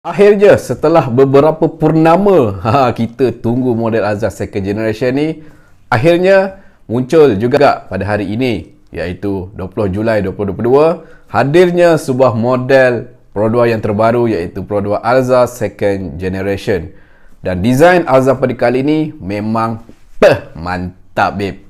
Akhirnya setelah beberapa purnama kita tunggu model Alza second generation ni akhirnya muncul juga pada hari ini, iaitu 20 Julai 2022, hadirnya sebuah model Pro 2 yang terbaru, iaitu Pro 2 Alza second generation. Dan desain Alza pada kali ini memang mantap babe.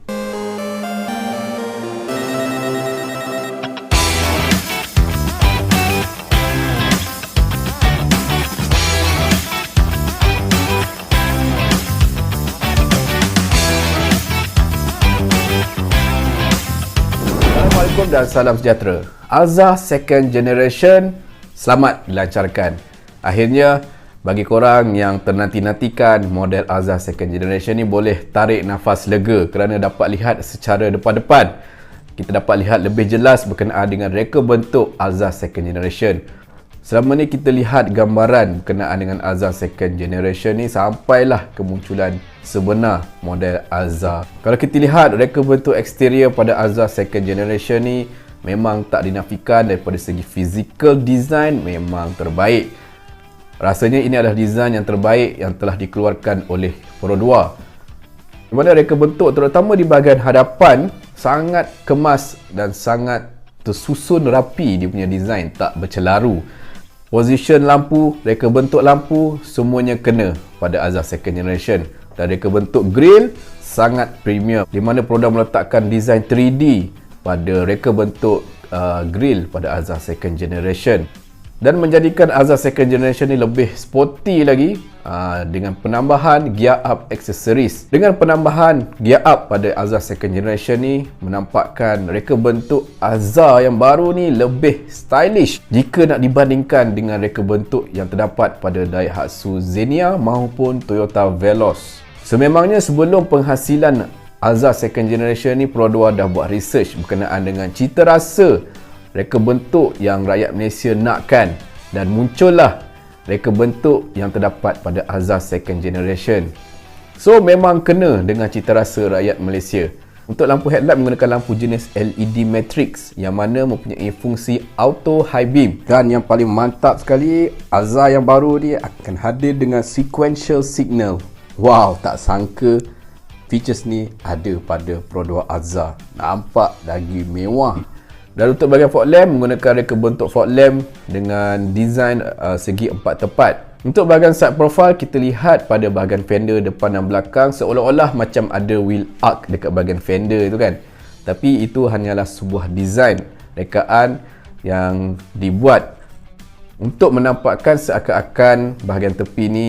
Assalamualaikum dan salam sejahtera. Alza second generation selamat dilancarkan. Akhirnya bagi korang yang ternanti-nantikan model Alza second generation ni boleh tarik nafas lega kerana dapat lihat secara depan-depan. Kita dapat lihat lebih jelas berkenaan dengan reka bentuk Alza second generation. Selama ni kita lihat gambaran berkenaan dengan Alza second generation ni sampailah kemunculan sebenar model Alza. Kalau kita lihat reka bentuk eksterior pada Alza second generation ni memang tak dinafikan daripada segi physical design memang terbaik. Rasanya ini adalah design yang terbaik yang telah dikeluarkan oleh Pro 2. Di mana reka bentuk terutama di bahagian hadapan sangat kemas dan sangat tersusun rapi dia punya design, tak bercelaru. Position lampu, reka bentuk lampu semuanya kena pada Alza second generation. Dan reka bentuk grill sangat premium, di mana Pro 2 meletakkan design 3D pada reka bentuk grill pada Alza second generation dan menjadikan Alza second generation ni lebih sporty lagi dengan penambahan gear up accessories. Dengan penambahan gear up pada Alza second generation ni menampakkan reka bentuk Alza yang baru ni lebih stylish jika nak dibandingkan dengan reka bentuk yang terdapat pada Daihatsu Xenia maupun Toyota Veloz. Sememangnya sebelum penghasilan Alza second generation ni Pro 2 dah buat research berkenaan dengan cita rasa reka bentuk yang rakyat Malaysia nakkan, dan muncullah reka bentuk yang terdapat pada Alza second generation. So memang kena dengan cita rasa rakyat Malaysia. Untuk lampu headlight menggunakan lampu jenis LED matrix yang mana mempunyai fungsi auto high beam, dan yang paling mantap sekali, Alza yang baru ni akan hadir dengan sequential signal. Wow, tak sangka features ni ada pada Pro 2 Alza. Nampak lagi mewah. Dan untuk bahagian fog lamp menggunakan reka bentuk fog lamp dengan design segi empat tepat. Untuk bahagian side profile kita lihat pada bahagian fender depan dan belakang seolah-olah macam ada wheel arc dekat bahagian fender itu kan. Tapi itu hanyalah sebuah design rekaan yang dibuat untuk menampakkan seakan-akan bahagian tepi ni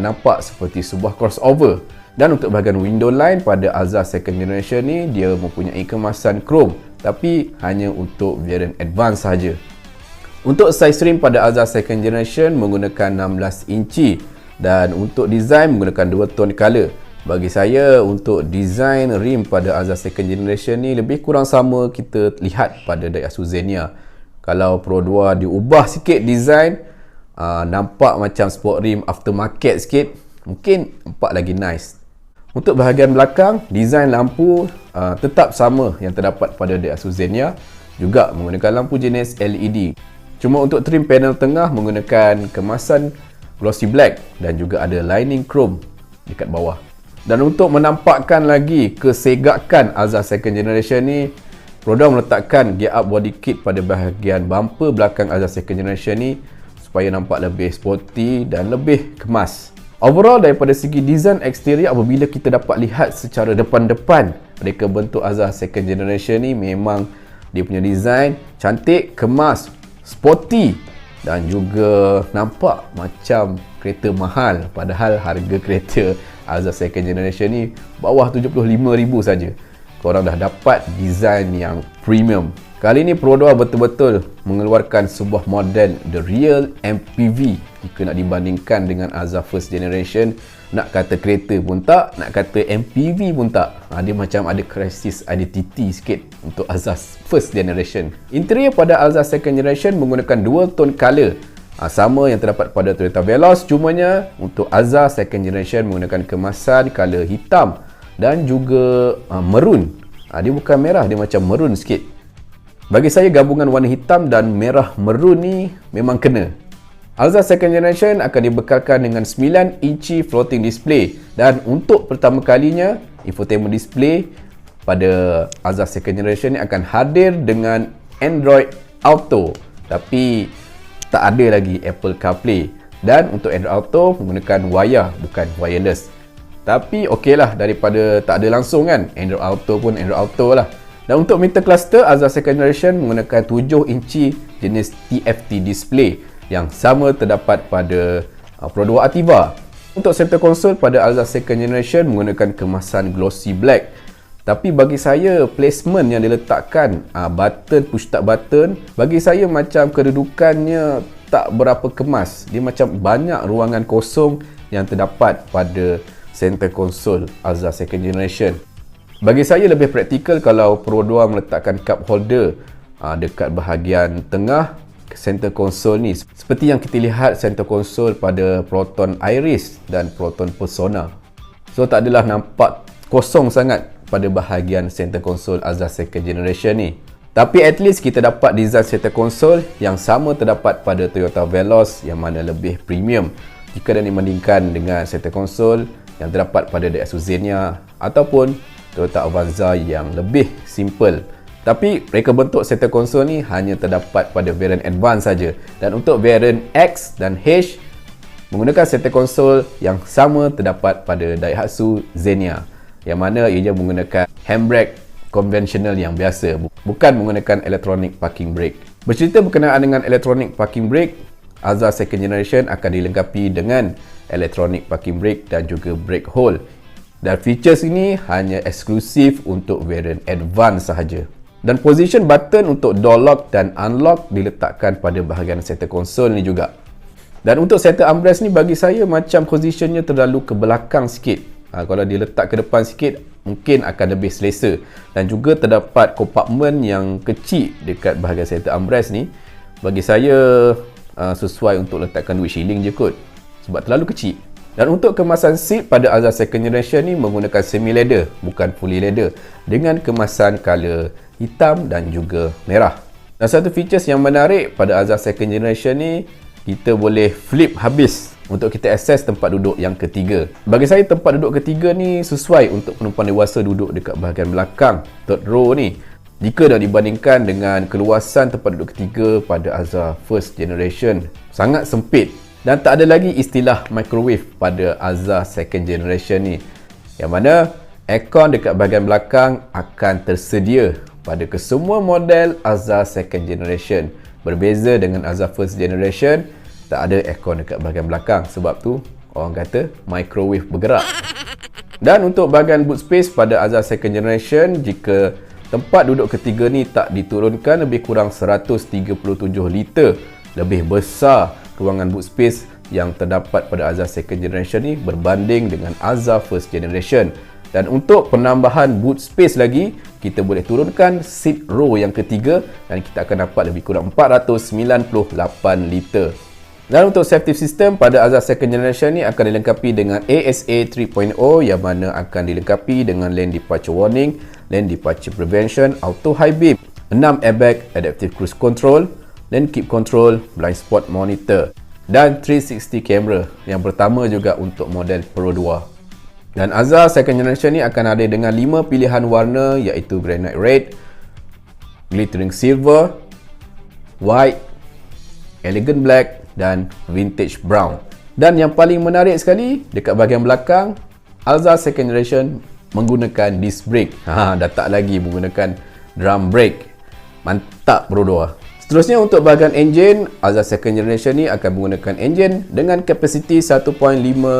nampak seperti sebuah crossover. Dan untuk bahagian window line pada Alza second generation ni dia mempunyai kemasan chrome, tapi hanya untuk variant advance sahaja. Untuk size rim pada Alza second generation menggunakan 16 inci dan untuk design menggunakan 2 tone color. Bagi saya untuk design rim pada Alza second generation ni lebih kurang sama kita lihat pada Daihatsu Xenia. Kalau Pro 2 diubah sikit design, nampak macam sport rim aftermarket sikit, mungkin nampak lagi nice. Untuk bahagian belakang, design lampu tetap sama yang terdapat pada Daihatsu Xenia, juga menggunakan lampu jenis LED. Cuma untuk trim panel tengah menggunakan kemasan glossy black dan juga ada lining chrome dekat bawah. Dan untuk menampakkan lagi kesegakan Alza second generation ni, Pro 2 meletakkan gear up body kit pada bahagian bumper belakang Alza second generation ni supaya nampak lebih sporty dan lebih kemas. Overall daripada segi design eksterior, apabila kita dapat lihat secara depan-depan reka bentuk Alza second generation ni memang dia punya design cantik, kemas, sporty dan juga nampak macam kereta mahal, padahal harga kereta Alza second generation ni bawah 75,000 saja. Korang dah dapat design yang premium. Kali ni Pro 2 betul-betul mengeluarkan sebuah model the real MPV jika nak dibandingkan dengan Alza first generation. Nak kata kereta pun tak, nak kata MPV pun tak. Dia macam ada crisis identity sikit untuk Alza first generation. Interior pada Alza second generation menggunakan dual tone color, sama yang terdapat pada Toyota Veloz, cumanya untuk Alza second generation menggunakan kemasan color hitam dan juga maroon. Dia bukan merah, dia macam maroon sikit. Bagi saya gabungan warna hitam dan merah maroon ni memang kena. Alza second generation akan dibekalkan dengan 9 inci floating display, dan untuk pertama kalinya infotainment display pada Alza second generation ni akan hadir dengan Android Auto, tapi tak ada lagi Apple CarPlay. Dan untuk Android Auto menggunakan wayar, bukan wireless. Tapi okey lah, daripada tak ada langsung kan, Android Auto pun Android Auto lah. Dan untuk meter cluster, Alza second generation menggunakan 7 inci jenis TFT display yang sama terdapat pada Pro 2 Ativa. Untuk center console pada Alza second generation menggunakan kemasan glossy black. Tapi bagi saya, placement yang diletakkan, button, push start button, bagi saya macam kedudukannya tak berapa kemas. Dia macam banyak ruangan kosong yang terdapat pada center console Alza second generation. Bagi saya lebih praktikal kalau Pro 2 meletakkan cup holder dekat bahagian tengah center console ni, seperti yang kita lihat center console pada Proton Iris dan Proton Persona. So tak adalah nampak kosong sangat pada bahagian center console Alza second generation ni. Tapi at least kita dapat design center console yang sama terdapat pada Toyota Veloz, yang mana lebih premium jika dibandingkan dengan center console yang terdapat pada Daihatsu Xenia ataupun Toyota Avanza yang lebih simple. Tapi reka bentuk center console ni hanya terdapat pada variant advance saja, dan untuk variant X dan H menggunakan center console yang sama terdapat pada Daihatsu Xenia, yang mana ia menggunakan handbrake konvensional yang biasa, bukan menggunakan electronic parking brake. Bercerita berkenaan dengan electronic parking brake, Alza second generation akan dilengkapi dengan electronic parking brake dan juga brake hold. Dan features ini hanya eksklusif untuk variant advance sahaja. Dan position button untuk door lock dan unlock diletakkan pada bahagian center console ni juga. Dan untuk center armrest ni bagi saya macam positionnya terlalu ke belakang sikit. Kalau diletak ke depan sikit mungkin akan lebih selesa. Dan juga terdapat kompartmen yang kecil dekat bahagian center armrest ni. Bagi saya sesuai untuk letakkan duit shilling je kot, sebab terlalu kecil. Dan untuk kemasan seat pada Alza second generation ni menggunakan semi leather, bukan fully leather, dengan kemasan color hitam dan juga merah. Dan satu features yang menarik pada Alza second generation ni, kita boleh flip habis untuk kita akses tempat duduk yang ketiga. Bagi saya tempat duduk ketiga ni sesuai untuk penumpang dewasa duduk dekat bahagian belakang third row ni, jika dah dibandingkan dengan keluasan tempat duduk ketiga pada Alza first generation. Sangat sempit. Dan tak ada lagi istilah microwave pada Alza second generation ni, yang mana aircon dekat bahagian belakang akan tersedia pada kesemua model Alza second generation. Berbeza dengan Alza first generation, tak ada aircon dekat bahagian belakang. Sebab tu orang kata microwave bergerak. Dan untuk bahagian boot space pada Alza second generation, jika tempat duduk ketiga ni tak diturunkan, lebih kurang 137 liter lebih besar ruangan boot space yang terdapat pada Alza second generation ni berbanding dengan Alza first generation. Dan untuk penambahan boot space lagi, kita boleh turunkan seat row yang ketiga dan kita akan dapat lebih kurang 498 liter. Dan untuk safety system pada Alza second generation ni akan dilengkapi dengan ASA 3.0, yang mana akan dilengkapi dengan lane departure warning, lane departure prevention, auto high beam, 6 airbag, adaptive cruise control, lane keep control, blind spot monitor, dan 360 camera yang pertama juga untuk model Pro 2. Dan Alza second generation ni akan ada dengan 5 pilihan warna, iaitu granite red, glittering silver, white, elegant black dan vintage brown. Dan yang paling menarik sekali, dekat bahagian belakang, Alza second generation menggunakan disc brake. Dah tak lagi menggunakan drum brake. Mantap Pro 2. Seterusnya untuk bahagian enjin, Alza second generation ni akan menggunakan enjin dengan kapasiti 1.5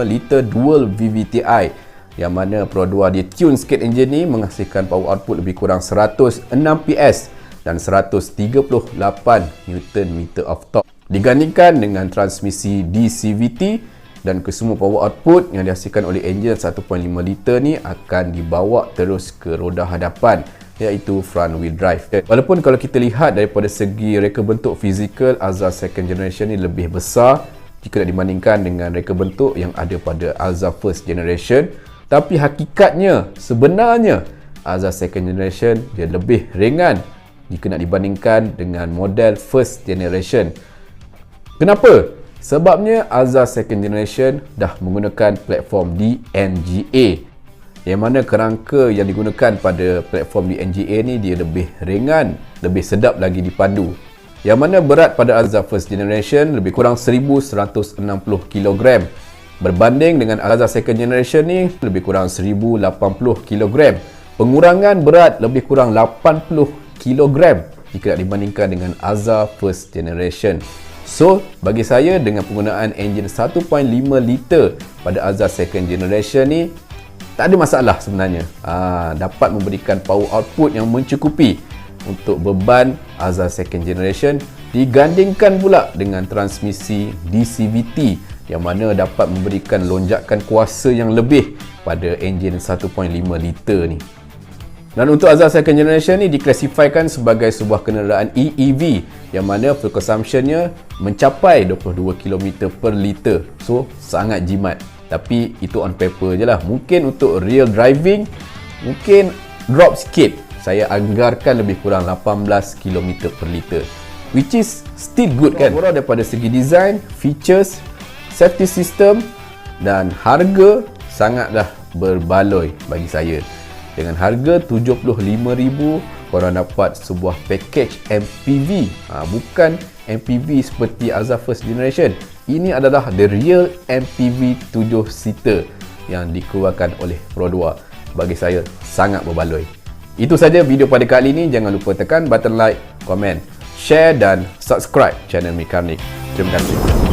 liter dual VVTi, yang mana Pro 2 dia tune sikit enjin ni menghasilkan power output lebih kurang 106 PS dan 138 Nm of torque, digandingkan dengan transmisi DCVT. Dan kesemua power output yang dihasilkan oleh enjin 1.5 liter ni akan dibawa terus ke roda hadapan, iaitu front wheel drive. Walaupun kalau kita lihat daripada segi reka bentuk fizikal, Alza second generation ni lebih besar jika dibandingkan dengan reka bentuk yang ada pada Alza first generation, tapi hakikatnya sebenarnya Alza second generation dia lebih ringan jika nak dibandingkan dengan model first generation. Kenapa? Sebabnya Alza Second Generation dah menggunakan platform DNGA, yang mana kerangka yang digunakan pada platform DNGA ni dia lebih ringan, lebih sedap lagi dipandu. Yang mana berat pada Alza First Generation lebih kurang 1160 kg, berbanding dengan Alza Second Generation ni lebih kurang 1080 kg. Pengurangan berat lebih kurang 80 kg jika dibandingkan dengan Alza First Generation. So, bagi saya dengan penggunaan enjin 1.5 liter pada Alza Second Generation ni tak ada masalah sebenarnya. Dapat memberikan power output yang mencukupi untuk beban Alza Second Generation, digandingkan pula dengan transmisi DCVT yang mana dapat memberikan lonjakan kuasa yang lebih pada enjin 1.5 liter ni. Dan untuk Alza Second Generation ni diklasifikasikan sebagai sebuah kenderaan EEV yang mana fuel consumption-nya mencapai 22 km per liter. So, sangat jimat. Tapi itu on paper je lah. Mungkin untuk real driving, mungkin drop sikit. Saya anggarkan lebih kurang 18 km per liter. Which is still good kan? Overall daripada segi design, features, safety system dan harga sangatlah berbaloi bagi saya. Dengan harga RM75,000, korang dapat sebuah package MPV. Bukan MPV seperti Alza First Generation. Ini adalah the real MPV 7-seater yang dikeluarkan oleh Perodua. Bagi saya, sangat berbaloi. Itu saja video pada kali ini. Jangan lupa tekan button like, komen, share dan subscribe channel Mekanik. Terima kasih.